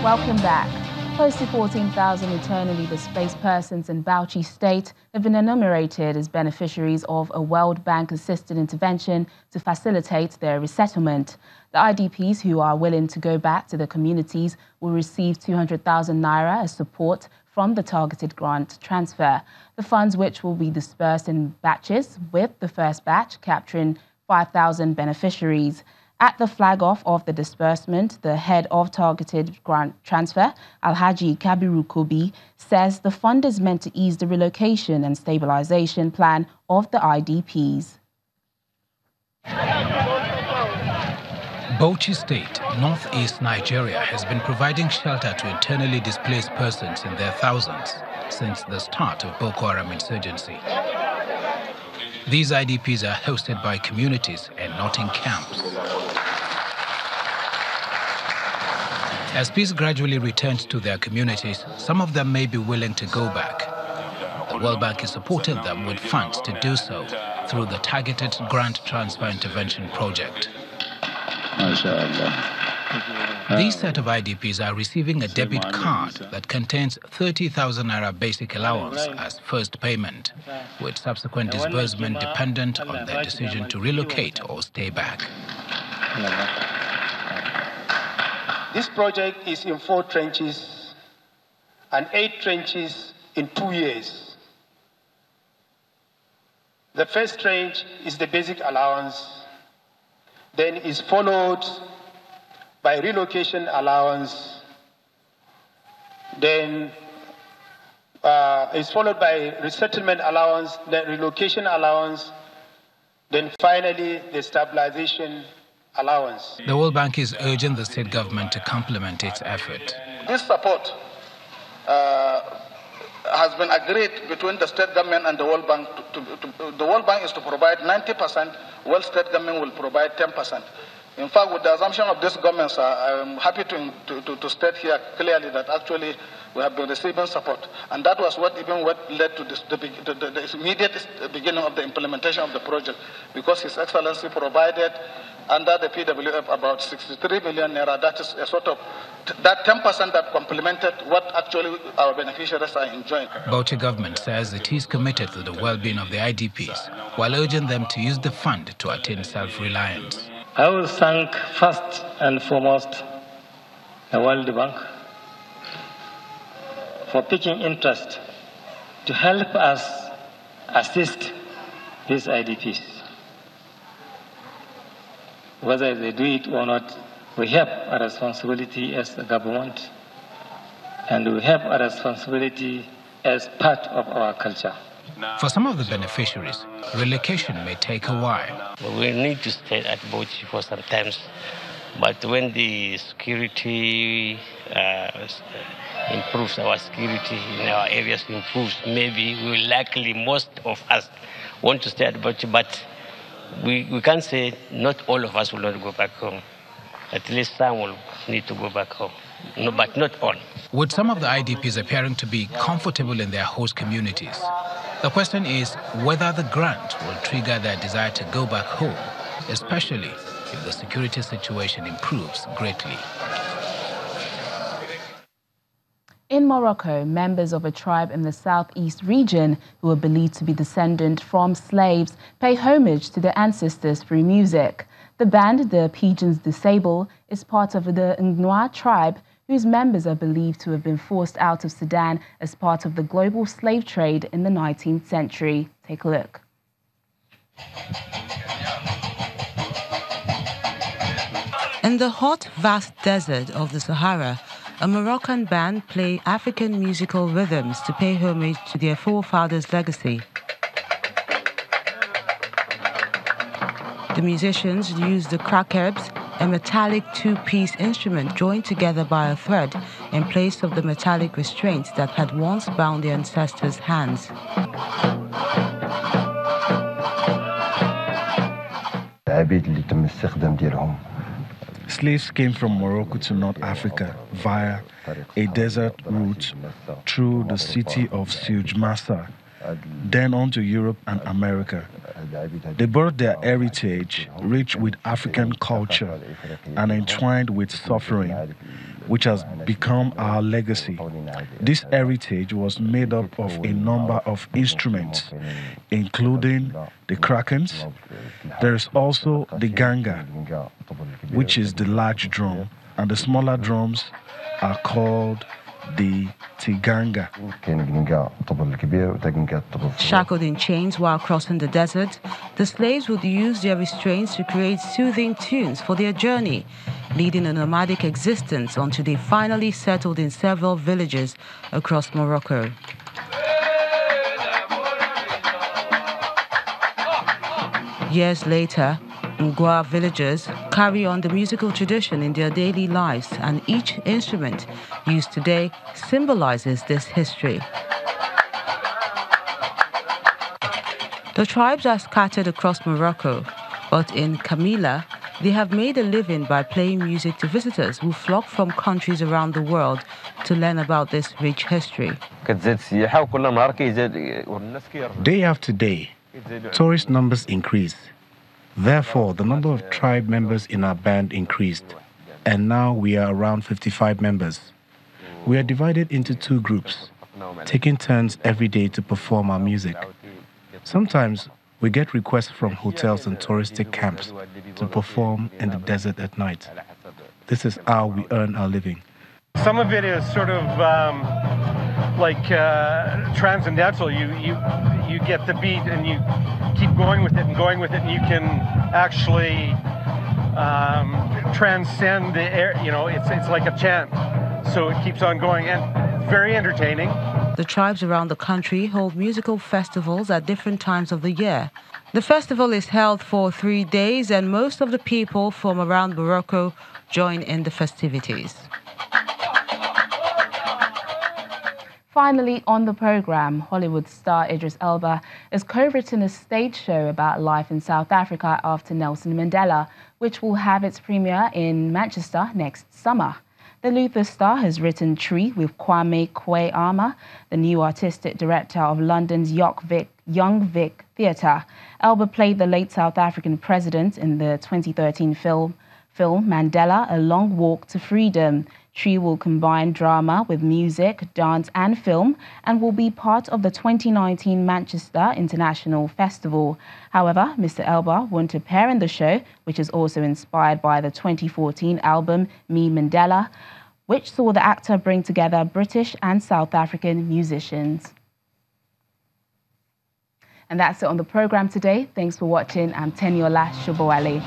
Welcome back. Close to 14,000 internally displaced persons in Bauchi State have been enumerated as beneficiaries of a World Bank-assisted intervention to facilitate their resettlement. The IDPs who are willing to go back to their communities will receive 200,000 naira as support from the targeted grant transfer. The funds, which will be dispersed in batches, with the first batch capturing 5,000 beneficiaries. At the flag-off of the disbursement, the head of targeted grant transfer, Alhaji Kabiru Kobi, says the fund is meant to ease the relocation and stabilization plan of the IDPs. Bauchi State, northeast Nigeria, has been providing shelter to internally displaced persons in their thousands since the start of Boko Haram insurgency. These IDPs are hosted by communities and not in camps. As peace gradually returns to their communities, some of them may be willing to go back. The World Bank is supporting them with funds to do so through the Targeted Grant Transfer Intervention Project. These set of IDPs are receiving a debit card that contains 30,000 naira basic allowance as first payment, with subsequent disbursement dependent on their decision to relocate or stay back. This project is in 4 tranches and 8 tranches in 2 years. The first tranche is the basic allowance, then is followed by relocation allowance, then is followed by resettlement allowance, then relocation allowance, then finally the stabilization allowance. The World Bank is urging the state government to complement its effort. This support has been agreed between the state government and the World Bank. The World Bank is to provide 90%, while state government will provide 10%. In fact, with the assumption of this government, I'm happy to state here clearly that actually we have been receiving support. And that was what led to the immediate beginning of the implementation of the project, because His Excellency provided under the PWF about 63 million naira. That is a sort of that 10% that complemented what actually our beneficiaries are enjoying. Bauchi government says it is committed to the well-being of the IDPs, while urging them to use the fund to attain self-reliance. I will thank first and foremost the World Bank for taking interest to help us assist these IDPs. Whether they do it or not, we have a responsibility as a government, and we have a responsibility as part of our culture. For some of the beneficiaries, relocation may take a while. We need to stay at Bauchi for some time, but when the security improves, our security in our areas improves, maybe we will likely, most of us want to stay at Bauchi, but we can't say not all of us will not go back home. At least some will need to go back home, no, but not all. With some of the IDPs appearing to be comfortable in their host communities, the question is whether the grant will trigger their desire to go back home, especially if the security situation improves greatly. In Morocco, members of a tribe in the southeast region who are believed to be descendant from slaves pay homage to their ancestors through music. The band, the Pigeons Disable, is part of the Ngnoa tribe, whose members are believed to have been forced out of Sudan as part of the global slave trade in the 19th century. Take a look. In the hot, vast desert of the Sahara, a Moroccan band play African musical rhythms to pay homage to their forefathers' legacy. The musicians use the krakerbs, a metallic two-piece instrument joined together by a thread in place of the metallic restraints that had once bound their ancestors' hands. Slaves came from Morocco to North Africa via a desert route through the city of Sijmasa, then on to Europe and America. They brought their heritage, rich with African culture and entwined with suffering. which has become our legacy. This heritage was made up of a number of instruments, including the krakens. There is also the ganga, which is the large drum, and the smaller drums are called the tiganga. Shackled in chains while crossing the desert, the slaves would use their restraints to create soothing tunes for their journey, leading a nomadic existence until they finally settled in several villages across Morocco. Years later, Ngwa villagers carry on the musical tradition in their daily lives, and each instrument used today symbolizes this history. The tribes are scattered across Morocco, but in Kamila, they have made a living by playing music to visitors who flock from countries around the world to learn about this rich history. Day after day, tourist numbers increase. Therefore, the number of tribe members in our band increased, and now we are around 55 members. We are divided into two groups, taking turns every day to perform our music. Sometimes we get requests from hotels and touristic camps to perform in the desert at night. This is how we earn our living. Some of it is sort of transcendental. You get the beat and you keep going with it and going with it, and you can actually transcend the air. You know, it's like a chant, so it keeps on going, and very entertaining. The tribes around the country hold musical festivals at different times of the year. The festival is held for 3 days, and most of the people from around Morocco join in the festivities. Finally, on the program, Hollywood star Idris Elba has co-written a stage show about life in South Africa after Nelson Mandela, which will have its premiere in Manchester next summer. The Luther star has written Tree with Kwame Kwei-Armah, the new artistic director of London's Young Vic Theatre. Elba played the late South African president in the 2013 film Mandela, A Long Walk to Freedom. Tree will combine drama with music, dance and film, and will be part of the 2019 Manchester International Festival. However, Mr. Elba won't appear in the show, which is also inspired by the 2014 album Me Mandela, which saw the actor bring together British and South African musicians. And that's it on the program today. Thanks for watching. I'm Teniola Shoboale.